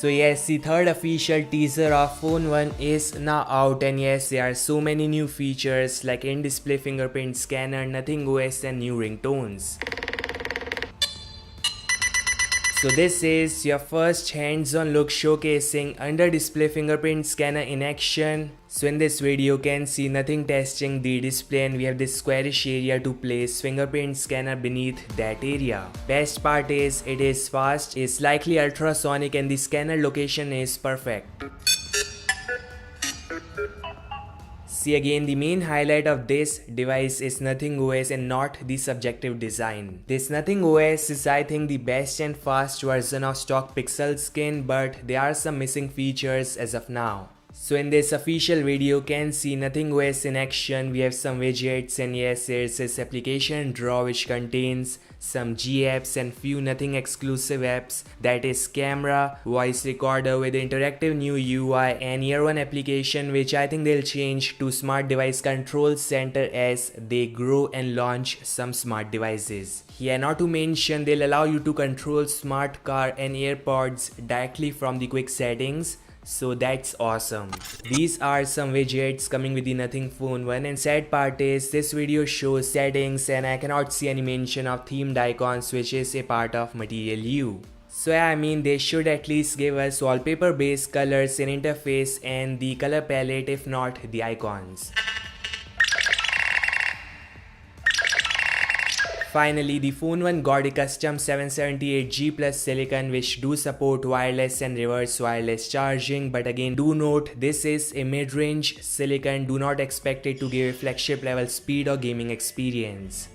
So yes, the third official teaser of Phone 1 is now out, and yes, there are so many new features like in-display fingerprint scanner, nothing OS and new ringtones. So this is your first hands-on look showcasing under-display fingerprint scanner in action. So in this video you can see nothing testing the display, and we have this squarish area to place fingerprint scanner beneath that area. Best part is it is fast, it's likely ultrasonic, and the scanner location is perfect. See again, the main highlight of this device is Nothing OS and not the subjective design. This Nothing OS is I think the best and fast version of stock Pixel skin, but there are some missing features as of now. So in this official video you can see Nothing OS in action. We have some widgets, and yes, there's this application drawer which contains some G apps and few Nothing exclusive apps, that is camera, voice recorder with interactive new UI, and Year 1 application which I think they'll change to Smart Device Control Center as they grow and launch some smart devices. Yeah, not to mention they'll allow you to control smart car and AirPods directly from the quick settings. So that's awesome. These are some widgets coming with the Nothing Phone 1, and sad part is this video shows settings and I cannot see any mention of themed icons, which is a part of Material You. So yeah, I mean they should at least give us wallpaper based colors in interface and the color palette, if not the icons. Finally, the Phone 1 got a custom 778G Plus silicon which do support wireless and reverse wireless charging, but again do note this is a mid-range silicon, do not expect it to give a flagship level speed or gaming experience.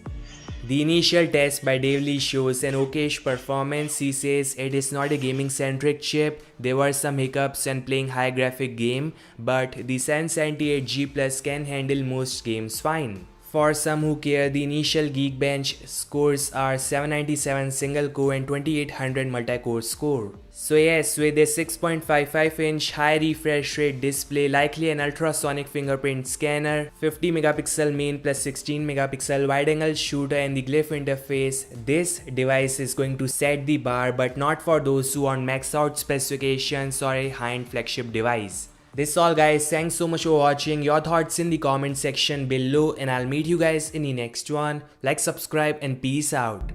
The initial test by Dave Lee shows an okayish performance. He says it is not a gaming centric chip, there were some hiccups when playing high graphic game, but the 778G Plus can handle most games fine. For some who care, the initial Geekbench scores are 797 single core and 2800 multi-core score. So yes, with a 6.55-inch high refresh rate display, likely an ultrasonic fingerprint scanner, 50 megapixel main plus 16 megapixel wide-angle shooter, and the glyph interface, this device is going to set the bar, but not for those who want max out specifications or a high-end flagship device. This is all guys, thanks so much for watching. Your thoughts in the comment section below, and I'll meet you guys in the next one. Like, subscribe, and peace out.